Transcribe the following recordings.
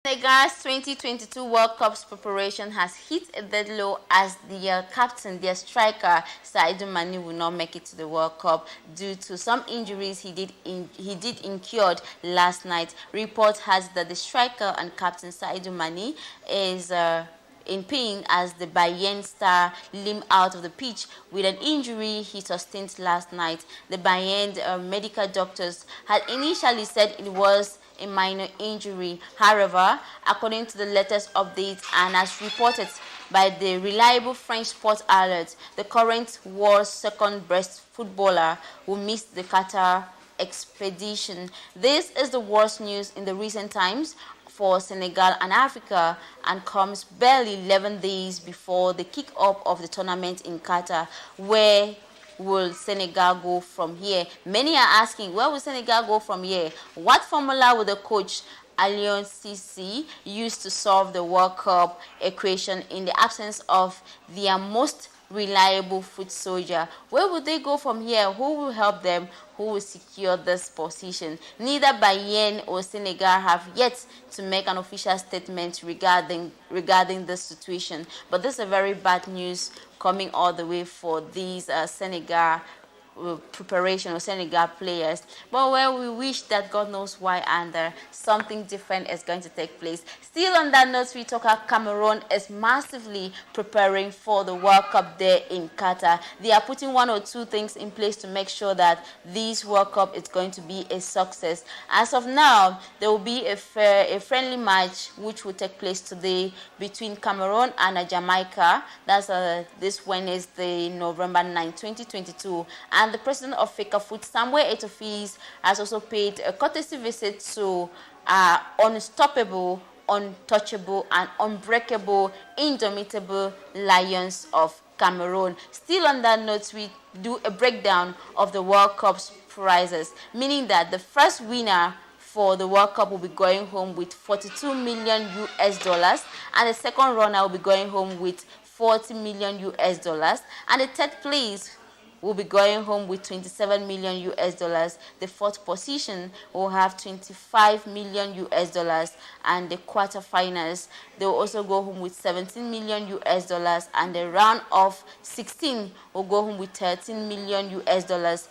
Senegal's 2022 World Cup's preparation has hit a dead low as their captain, their striker, Sadio will not make it to the World Cup due to some injuries he did incurred last night. Report has that the striker and captain Sadio is in pain as the Bayern star limped out of the pitch with an injury he sustained last night. The Bayern medical doctors had initially said it was a minor injury. However, according to the latest updates and as reported by the reliable French Sport Alert, the current world's second-best footballer will miss the Qatar expedition. This is the worst news in the recent times for Senegal and Africa and comes barely 11 days before the kick-off of the tournament in Qatar. Where will Senegal go from here? Many are asking, where will Senegal go from here? What formula will the coach Aliou Cisse use to solve the World Cup equation in the absence of their most reliable foot soldier? Where will they go from here? Who will help them? Who will secure this position? Neither Bayern or Senegal have yet to make an official statement regarding this situation. But this is a very bad news coming all the way for these Senegal preparation or Senegal players. But well, we wish that God knows why and something different is going to take place. Still on that note, we talk about Cameroon is massively preparing for the World Cup there in Qatar. They are putting one or two things in place to make sure that this World Cup is going to be a success. As of now, there will be a friendly match which will take place today between Cameroon and Jamaica. That's this Wednesday, November 9, 2022. And the president of FECAFOOT, Samuel Eto'o, has also paid a courtesy visit to unstoppable, untouchable, and unbreakable, indomitable Lions of Cameroon. Still on that note, we do a breakdown of the World Cup's prizes, meaning that the first winner for the World Cup will be going home with 42 million US dollars, and the second runner will be going home with 40 million US dollars, and the third place will be going home with 27 million US dollars. The fourth position will have 25 million US dollars, and the quarterfinals they will also go home with 17 million US dollars, and the round of 16 will go home with 13 million US dollars.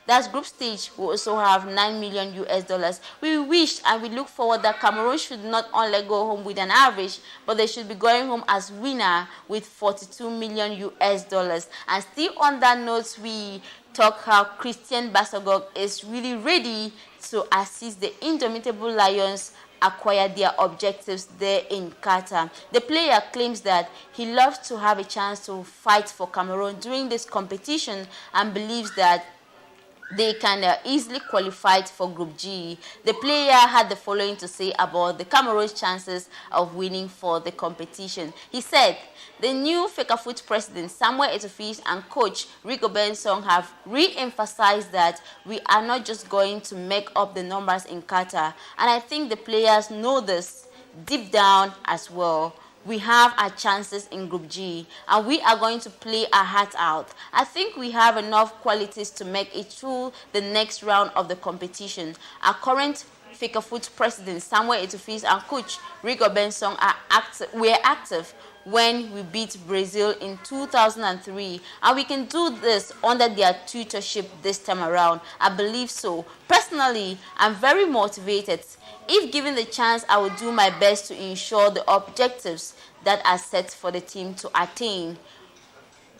That's group stage will also have 9 million US dollars. We wish and we look forward that Cameroon should not only go home with an average, but they should be going home as winner with 42 million US dollars. And still on that note, we talk how Christian Basogog is really ready to assist the indomitable Lions acquire their objectives there in Qatar. The player claims that he loves to have a chance to fight for Cameroon during this competition and believes that they can easily qualify for Group G. The player had the following to say about the Cameroon's chances of winning for the competition. He said, the new FECAFOOT president Samuel Eto'o and coach Rigobert Song have re-emphasized that we are not just going to make up the numbers in Qatar, and I think the players know this deep down as well. We have our chances in Group G, and we are going to play our heart out. I think we have enough qualities to make it through the next round of the competition. Our current FECAFOOT president Samuel Eto'o and coach Rigobert Song were active when we beat Brazil in 2003, and we can do this under their tutorship this time around. I believe so. Personally, I'm very motivated. If given the chance, I will do my best to ensure the objectives that are set for the team to attain.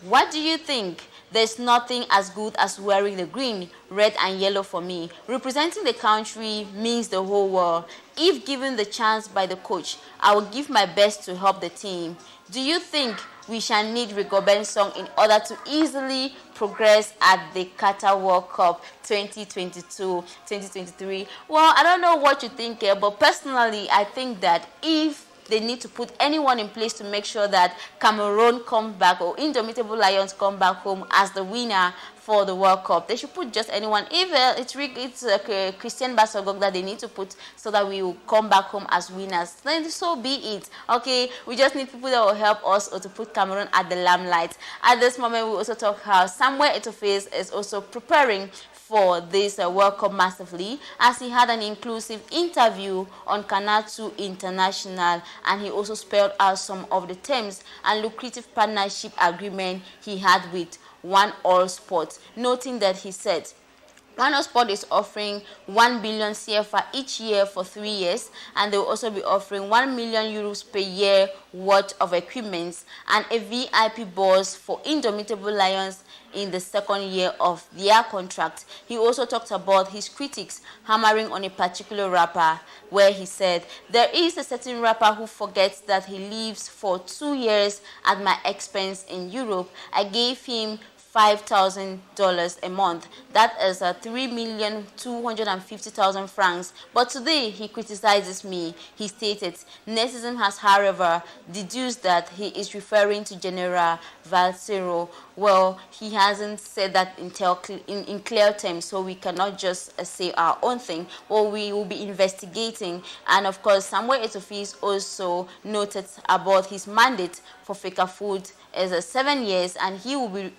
What do you think? There's nothing as good as wearing the green, red and yellow for me. Representing the country means the whole world. If given the chance by the coach, I will give my best to help the team. Do you think we shall need Rigobert Song in order to easily progress at the Qatar World Cup 2022-2023? Well, I don't know what you think here, but personally, I think that if they need to put anyone in place to make sure that Cameroon come back or Indomitable Lions come back home as the winner for the World Cup. They should put just anyone. If it's Christian Basogog that they need to put so that we will come back home as winners, then so be it. Okay, we just need people that will help us or to put Cameroon at the limelight. At this moment, we also talk how Samuel Eto'o is also preparing for this World Cup massively, as he had an inclusive interview on Canal 2 International, and he also spelled out some of the terms and lucrative partnership agreement he had with One All Sports, noting that he said, One All Sport is offering 1 billion CFA each year for 3 years, and they will also be offering 1 million euros per year worth of equipment and a VIP bus for Indomitable Lions in the second year of their contract. He also talked about his critics hammering on a particular rapper, where he said, there is a certain rapper who forgets that he lives for 2 years at my expense in Europe. I gave him $5,000 a month. That is 3,250,000 francs. But today he criticizes me. He stated, Netizen has, however, deduced that he is referring to General Valsero. Well, he hasn't said that in clear terms, so we cannot just say our own thing. Well, we will be investigating. And of course, Samuel Eto'o also noted about his mandate for FECAFOOT as 7 years, and he will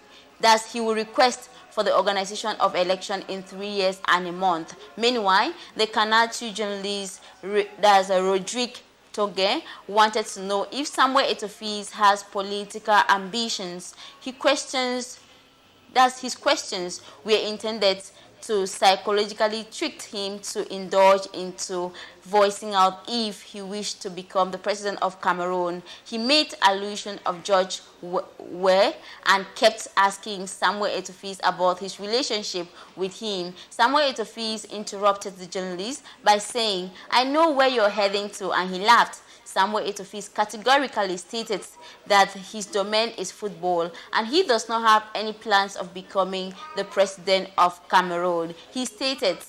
request for the organization of election in 3 years and a month. Meanwhile, the Canal 2 journalist, Rodrigue Toge, wanted to know if Samuel Eto'o has political ambitions. His questions were intended to psychologically trick him to indulge into voicing out if he wished to become the president of Cameroon. He made allusion of George Weah and kept asking Samuel Eto'o about his relationship with him. Samuel Eto'o interrupted the journalist by saying, I know where you're heading to, and he laughed. Samuel Eto'o categorically stated that his domain is football, and he does not have any plans of becoming the president of Cameroon. He stated,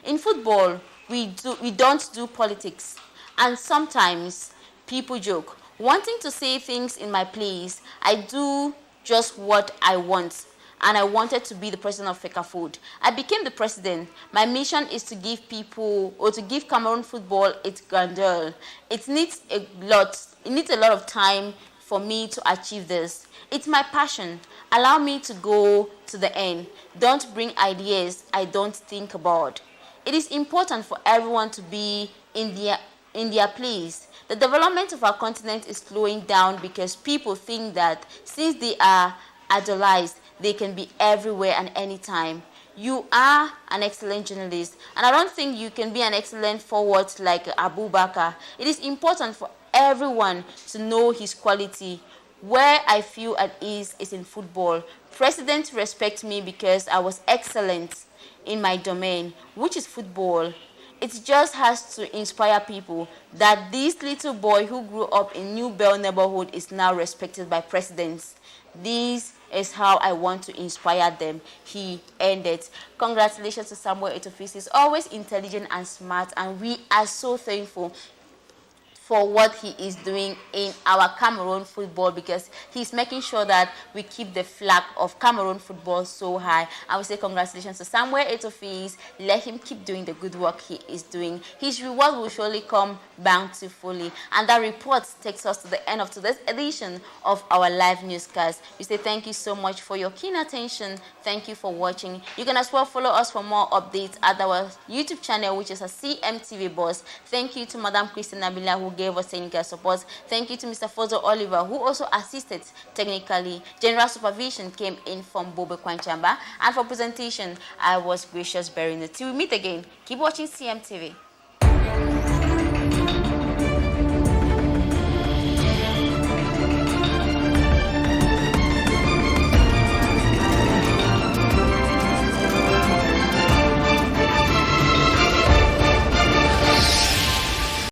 in football, we don't do politics, and sometimes people joke. Wanting to say things in my place, I do just what I want. And I wanted to be the president of FECAFOOT. I became the president. My mission is to give Cameroon football its grandeur. It needs a lot of time for me to achieve this. It's my passion. Allow me to go to the end. Don't bring ideas I don't think about. It is important for everyone to be in their place. The development of our continent is slowing down because people think that since they are idolized, they can be everywhere and anytime. You are an excellent journalist, and I don't think you can be an excellent forward like Abu Bakr. It is important for everyone to know his quality. Where I feel at ease is in football. Presidents respect me because I was excellent in my domain, which is football. It just has to inspire people that this little boy who grew up in New Bell neighborhood is now respected by presidents. This is how I want to inspire them, he ended. Congratulations to Samuel Eto'o. He's always intelligent and smart, and we are so thankful for what he is doing in our Cameroon football, because he's making sure that we keep the flag of Cameroon football so high. I would say congratulations to Samuel Eto'o. Let him keep doing the good work he is doing. His reward will surely come bountifully. And that report takes us to the end of today's edition of our live newscast. We say thank you so much for your keen attention. Thank you for watching. You can as well follow us for more updates at our YouTube channel, which is a CMTV Buzz. Thank you to Madam Christina Nabila, who gave us technical support. Thank you to Mr. Fozo Oliver, who also assisted technically. General supervision came in from Bobe Kwanchamba. And for presentation, I was Gracious Berinyu. Till we meet again, keep watching CMTV.